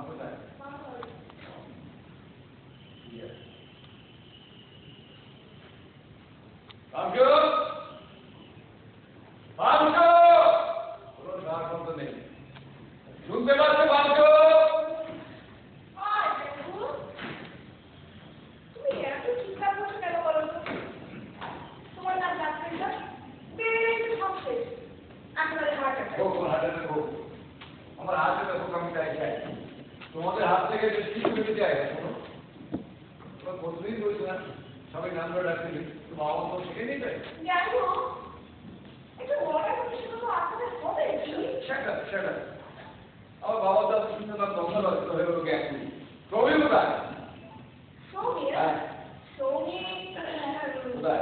কোথায়? শুনতে পাচ্ছে বাঞ্চো? তুমি এত চিৎকার করছো কেন বলো তো? তোমার নাম ডাক্তার না? বেড়ে সব শেষ। একেবারে হার্ট অ্যাটাক। আমার হাত থেকে আমি চাই চাই তোমাদের হাত থেকে কিছু পেতে চাই শোনো তোমার প্রথমেই বলছি না সবাই নাম্বার রাখছিলি তোমার বাবা তো শিখে নিয়ে যায় জানো একটু বড় করে শুধু আপনাদের হবে সেটা আমার বাবা তো শুনতে পার দখল হয়ে গেল জ্ঞান রবি কোথায় সৌমি সৌমি কোথায়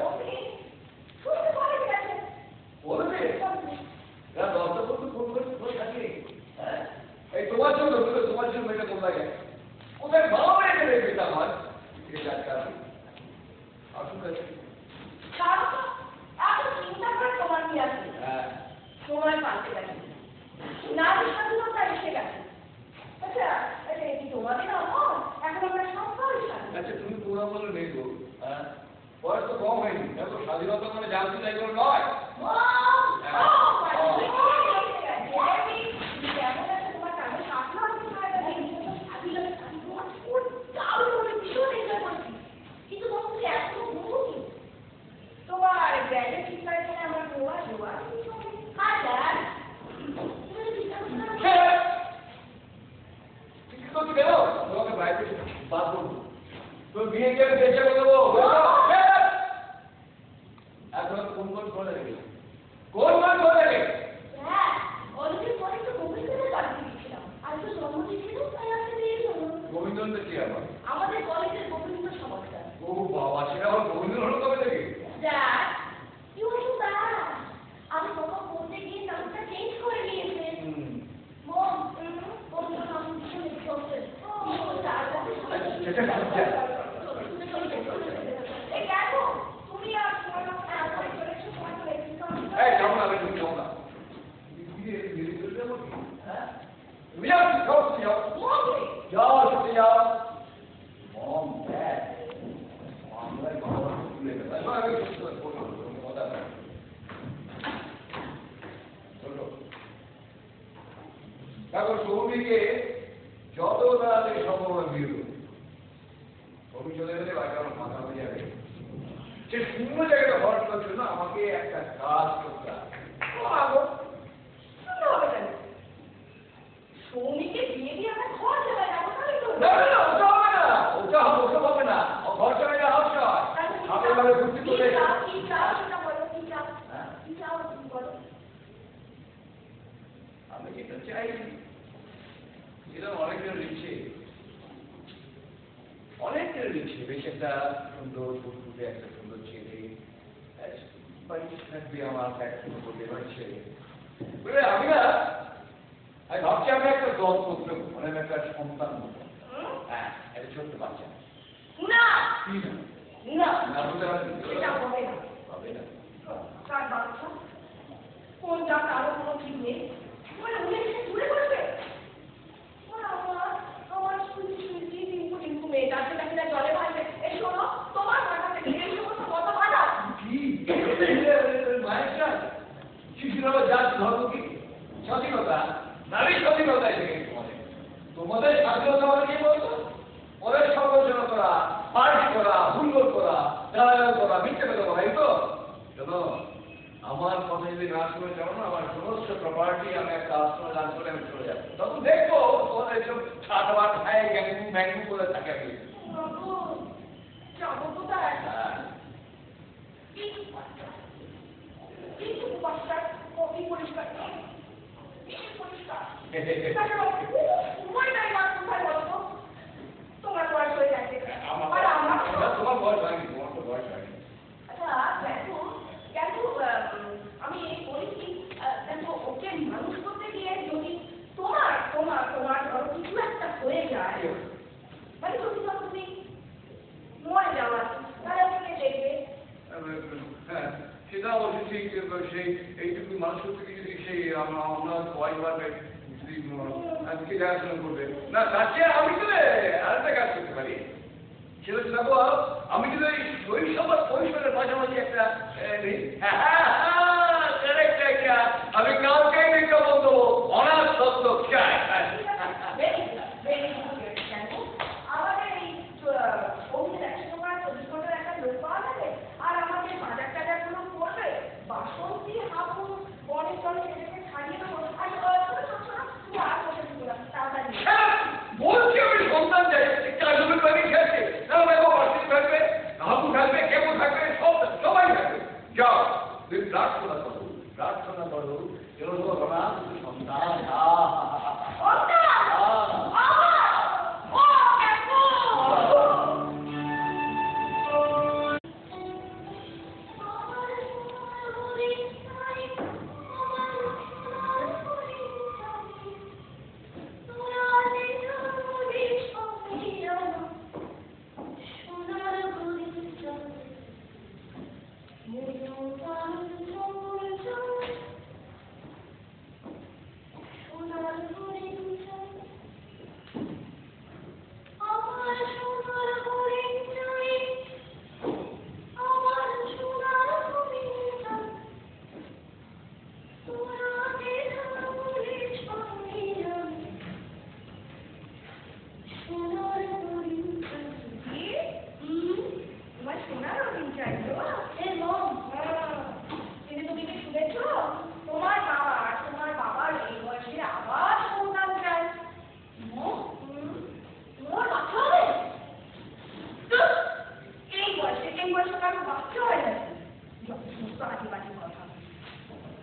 শুনতে পারে গেছে বলবে এরা 10টা পর্যন্ত ফোন করে থাকে হ্যাঁ এই তোমার জন্য এটা কোথায় গেছে কোথায় বাবা রেখে রেখে আমার এটা কারণ আসুন কাছে এত চিন্তা করে তোমার কি আছে সময় পাল্টে গেছে না স্বাধীনতা এসে গেছে আচ্ছা এই তোমাদের আমার এখন আমরা সব স্বাধীন আচ্ছা তুমি পুরো বলে নেই গো হ্যাঁ বয়স তো কম হয়নি দেখো স্বাধীনতা মানে জানতে চাই করে নয় বিয়ে করে বেঁচে দেবো এখন কোন করে রেখে কোন করে রেখে গোবিন্দন তো কি আবার আমাদের কলেজের গোবিন্দ সমাজটা ও বাবা সেটা আবার গোবিন্দন হলো কবে থেকে আমি কখন পড়তে গিয়ে নামটা চেঞ্জ করে নিয়েছে মম কোন নাম শুনে চলছে তুমি আর এই কেমন আগে তুমি কেমন যাও ছুটে যাও মম ড্যাড আমরা বাবা তুলে দেখো সৌমিকে যত তাড়াতাড়ি সম্ভব বিরোধ সৌমি চলে গেলে বাকি আমার মাথা হয়ে যাবে সে শূন্য জায়গাটা হওয়ার জন্য আমাকে একটা কাজ করতে হবে সৌমিকে বিয়ে দিয়ে আমরা ঘর চলে যাবো ওটা হবে না ঘর চলে যাওয়া হচ্ছে আমি ঘুরতে চলে আমি যেটা চাই এটা অনেকজন লিখছে বেশ একটা সুন্দর ফুটফুটে একটা সুন্দর ছেলে বাড়িতে থাকবে আমার একটা করতে পারছে আমি ভাবছি আমি একটা দল করতে মানে একটা সন্তান হ্যাঁ একটা ছোট্ট বাচ্চা না কি না না বলতে হবে না কার বাচ্চা কোন জাত আরো কোনো ঠিক নেই মানে উনি এসে ঘুরে বসবে আমার শুনছি টিঙ্কু মেয়ে যাচ্ছে নাকি না জলে ভাসবে এই শোনো তোমার মাথা থেকে এই সমস্ত কত ভাড়া কি মায়ের শিশুরা জাত ধর্ম কি স্বাধীনতা নারী স্বাধীনতা এসে গেছে তোমাদের স্বাধীনতা মানে কি বলতো ওদের সমালোচনা করা পার্টি করা হুল্লোড় করা গালাগাল করা মিথ্যে কথা বলা এই তো শোনো আমার কথা যদি না শুনে যাও না আমার সমস্ত প্রপার্টি আমি একটা আশ্রয় দান করে আমি চলে যাবো তখন দেখবো তোমাদের এইসব ছাট বাট খায় গ্যাংগু ম্যাংগু করে থাকে আমি যাবো কোথায় কফি পরিষ্কার তোমার বয়স হয়ে যাচ্ছে তোমার বয়স হয়নি তোমার তো বয়স হয়নি আচ্ছা আমি বলেছি দেখো ওকে মানুষ করতে গিয়ে যদি তোমার ধরো কিছু একটা হয়ে যায় মানে যদি ধরো তুমি মরে যাওয়া তাহলে ওকে দেখবে হ্যাঁ সেটা অবশ্যই ঠিক সেই এইটুকু মানুষ করতে গিয়ে যদি সেই আমরা কয়েকবার আজকে দেখাশোনা করবে না, তার চেয়ে আমি তো আরেকটা কাজ করতে পারি। সেটা হচ্ছে দেখো, আমি যদি ওই শৈশব আর কৈশোরের মাঝামাঝি একটা আমি কাউকেই বিজ্ঞাপন দেবো, অনাথ সত্য চাই। আমাদের এই অভিযোগ 124 ঘন্টার একটা লোক পাওয়া যাবে, আর আমাদের বাজার টাজার গুলো করবে, বাসন্তী হাবুর বনের জলে এটাকে ছাড়িয়ে দেবো। আর ছোট ছোট ছোট তুমি আর বসে দিও তাড়াতাড়ি। বলছি আমি সন্তান চাই, চাষের বাড়ি খেয়েছে না, দেখো বাসি থাকবে, হাবু থাকবে, কেবল থাকবে, সবাই থাকবে। যাও তুমি প্রার্থনা করো, প্রার্থনা করো যেন তোমার অনাথ সন্তান।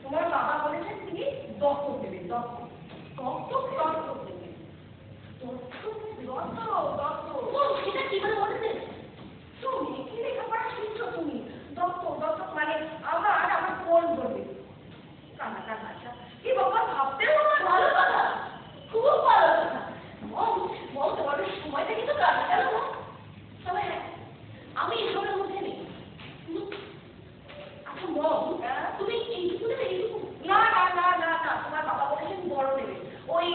তোমার বাবা বলেছেন তিনি দত্তক দেবেন, দত্তক দত্তক দত্তক দেবেন, সেটা কি করে বলেছেন? তুমি কি লেখাপড়া শিখছো তুমি? দত্তক দত্তক মানে আমার কোন করবে কানা কানা। আচ্ছা কি বাবা, ভাবতেও আমার ভালো কথা, খুব ভালো কথা। মম তোমাদের সময়টা কিন্তু কানা কেন? তবে হ্যাঁ, আমি এসবের মধ্যে নেই। আচ্ছা মম, তুমি এইটুকু দেবে, এইটুকু? না না না না না, তোমার বাবা বলেছেন বড় দেবে, ওই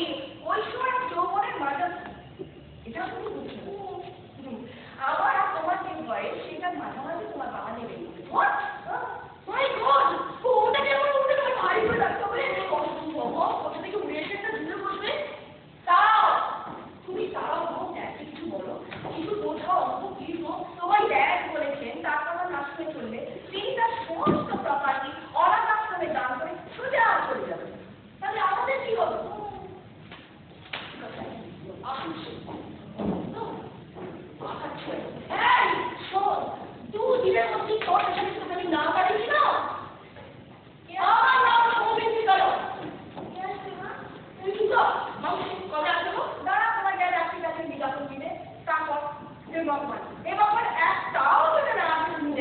সময় যৌবনের মাঝা। এটা তুমি বুঝছো? আমার আর তোমার যে বয়স, সেটার মাঝামাঝি তোমার বাবা নেবে। ওটা কেমন উঠে তোমার ভারী করে রাখতে হবে, ওটা থেকে উড়ে এসে একটা দূরে বসবে। তাও তুমি তাও কিছু বলো, কিছু বোঝাও, প্লিজ। তোমার ড্যাড বলেছেন তার কথা না শুনে চললে তিনি তার সমস্ত প্রপার্টি অনাথ আশ্রমে দান করে সোজা চলে যাবেন। তাহলে আমাদের কি হবে? দুদিনের মধ্যে তোর সাথে আমি না পারি না, আমার নাম সৌমিত্রী করো। কবে আসবো? দাঁড়া, তোমার ড্যাড আপনি কাছে বিজ্ঞাপন দিলে, তারপর এবার একটাও তোকে না আসলে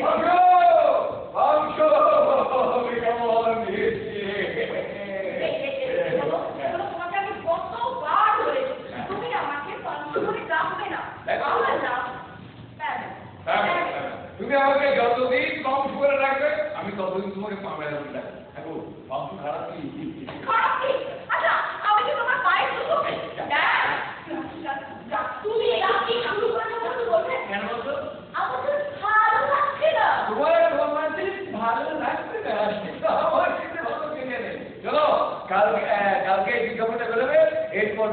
তোমাকে আমি কতবার বলেছি, তুমি আমাকে পাঁচশো করে ডাকবে না, আমার নাম। তুমি আমাকে যতদিন বংশ করে রাখবে, আমি ততদিন তোমাকে পাবে রাখবো। বংশ খারাপ কি? খারাপ কি? আচ্ছা আমি কি তোমার পায়ের দুটো? তুমি কি শুরু করে বলবে? কেন বলছো? আমার তো ভালো লাগছে না। তোমার মাঝে ভালো লাগছে না, আমার সেটা ভালো কিনে নেই। চলো কালকে বিজ্ঞাপনটা বেরোবে, এরপর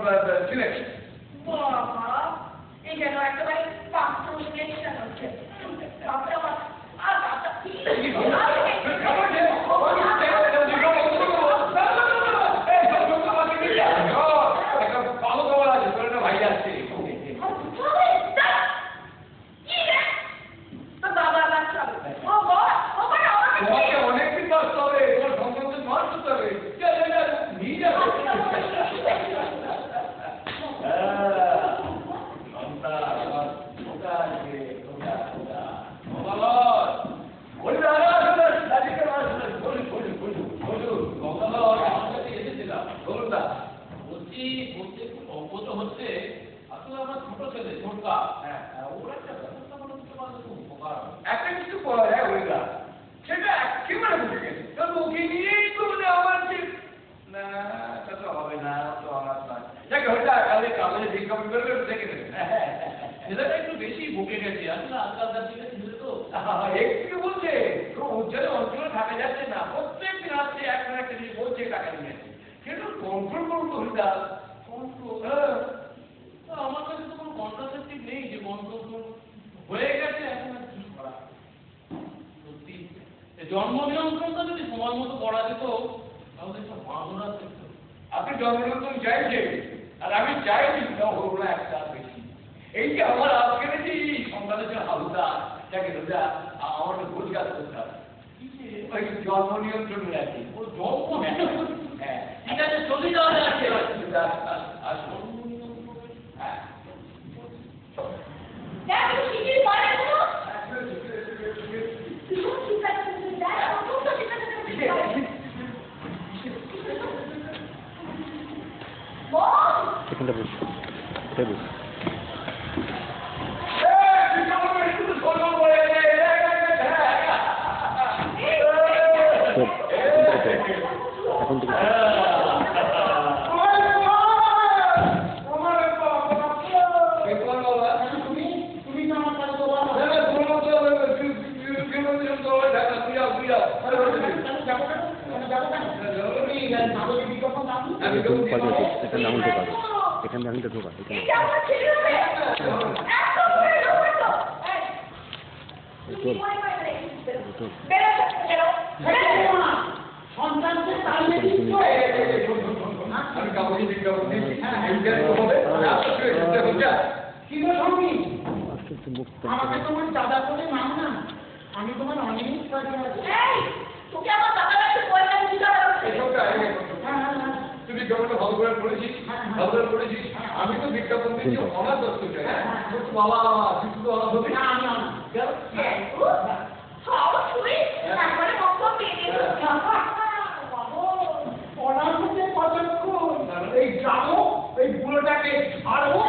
সিলেকশন। বাবা, এই যেন একেবারে পাঁচশো সিলেকশন হচ্ছে। ভাই আসছে অনেকদিন বাঁচতে হবে, তোমার সম্পর্কে বাঁচতে হবে, নিয়ে যাবে। হচ্ছে আসলে আমার ছোট ছেলে ছোটকা, ওর একটা ব্যবস্থা করে দিতে পারলে খুব উপকার। একটা কিছু করা যায় ওইটা, সেটা একেবারে বুঝে গেছে, কারণ ওকে নিয়েই তো আমার যে না তা তো হবে না, তো আমার কাগজে বিজ্ঞাপন করবে দেখে নেবে। ছেলেটা একটু বেশি বকে গেছে, আসলে আজকালকার দিনে ছেলে তো একটু বলছে খুব উজ্জ্বলে অঞ্চলে থাকা যাচ্ছে না, প্রত্যেকদিন আসছে একটা একটা জিনিস বলছে টাকা নিয়েছে, কিন্তু কন্ট্রোল করুন তো হরিদাস, কন্ট্রোল। আমার কাছে তো কোনো কন্ট্রাসেপটিভ নেই যে কন্ট্রোল হয়ে গেছে, এখন আর কি করা। সত্যি জন্ম নিয়ন্ত্রণটা যদি সময় মতো করা যেত তাহলে একটা বাঁধরা থাকতো। আপনি জন্মনিয়ন্ত্রণ চাইছেন, আর আমি চাইছি না হলো না একটা বেশি। এই যে আমার আজকের যে সন্তানের যে হালুদা যাকে রোজা আমার তো রোজগার করতে হবে, ওই জন্ম নিয়ন্ত্রণ রাখি ও জন্ম হ্যাঁ ঠিক আছে, চলে যাওয়া যাচ্ছে। আসুন হ্যাঁ দেখ শিখির পরে কোনো ঠিক আছে দেখ কত ঠিক আছে বল এখানটা বস, এটাই বস। এখন থেকে এখানে আঙুল ঢোকা, এখানে আঙুলটা ঢোকা, এখানে আমাকে তোমার দাদা বলে নাম না, আমি তোমার অনেক তোকে আমার দাদা কাছে পয়সা দিতে হবে। তুই বিজ্ঞাপনটা ভালো করে পড়েছিস, ভালো করে পড়েছিস। আমি তো বিজ্ঞাপন দিচ্ছি অনাথ দত্ত চাই। বাবা তুই শুধু অনাথ হবি না, আমি এই যাবো এই বুড়োটাকে ছাড়বো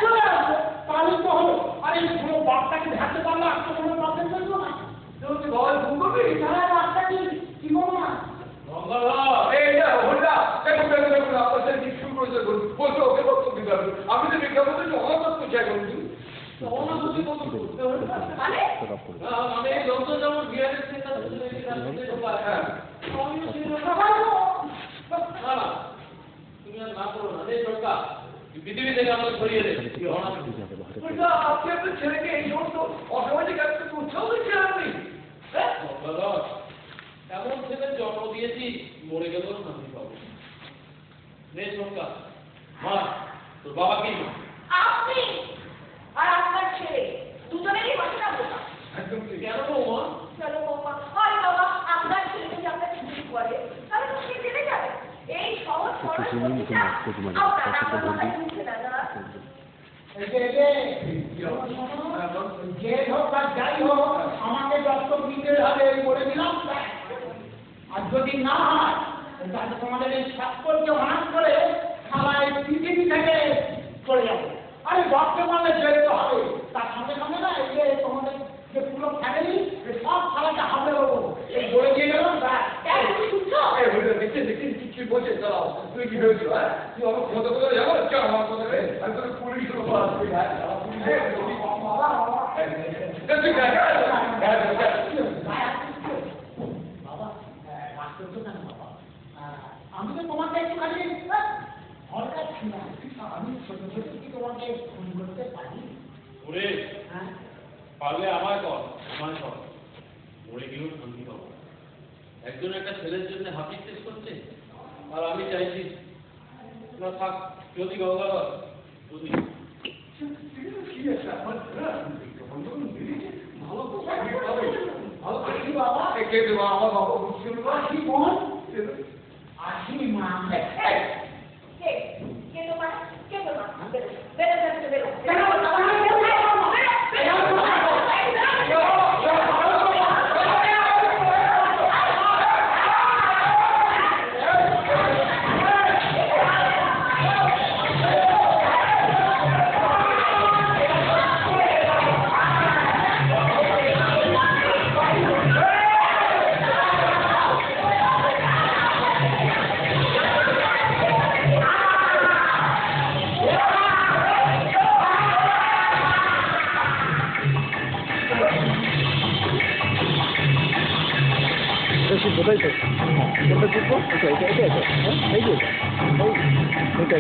চলে আসবো, তাহলে তো হলো। আর এই বুড়ো বাপটাকে ধারতে পারলে আর তো কোনো প্রবলেম করবো না। তুই বাবা ফোন করবি তাহলে বাপটা কি বলবো না। আমি তো বিজ্ঞাপন দিচ্ছি অনাথ দত্ত চাই বলছি। আমি লোকজন যেমন বিহারের থেকে তুমি আর না করো না, সরকার পৃথিবী থেকে আমরা ছড়িয়ে দেয়। আপনি আপনার ছেলেকে এই সমস্ত অসামাজিক কাজকে উৎসাহ দিচ্ছেন আপনি? এমন ছেলের জন্ম দিয়েছি, মরে গেলেও শান্তি পাবো। নে সরকার, মা তোর বাবা কি আপনি আর আপনার ছেলে দুজনেরই বাসনা বোঝা। একদম ঠিক। কেন বৌমা? চলো বৌমা, আরে বাবা আপনার ছেলে যদি আপনাকে বিক্রি করে তাহলে তো সে জেনে যাবে। এই সহজ সরল বুদ্ধিটা আপনার আমার মাথায় ঢুকছে না দাদা। যে হোক আর যাই হোক আমাকে দত্তক দিতে হবে বলে দিলাম। আর যদি না হয় তাহলে তোমাদের এই সকলকে অনাথ করে খালায় পৃথিবী থেকে চলে যাবে। আরে দত্তক মানে যেতে হবে, তার সঙ্গে সঙ্গে না এই যে তোমাদের যে পুরো ফ্যামিলি সব খালাকে হাতে দেবো এই বলে দিয়ে গেলাম। কি বলছে দাঁড়াও, তুই কি ভেবেছিল? তুই আমার কথা বলে যাবো আমার কথা আমি তোকে পুলিশ আমি তো তোমাকে একটুখানি হঠাৎ ছিলাম, আমি ছোট ছোট কি তোমাকে ফোন করতে পারি? ওরে পারলে আমায় কর, আমায় কর, মরে গেলেও শান্তি পাবো। একজন একটা ছেলের জন্য হাফিজ শেষ করছে, আর আমি চাইছি না থাক। যদি গঙ্গাধর যদি কি আছে আমার ভালো ভালো আসি বাবা, কে দেবো আমার বাবা বুঝছিল না। আসি বোন, আসি মা। কে কে তোমার কে তোমার বেরো বেরো বেরো টিপবো তাই তো কোনটা টিপবো এটা হ্যাঁ এই যে এটা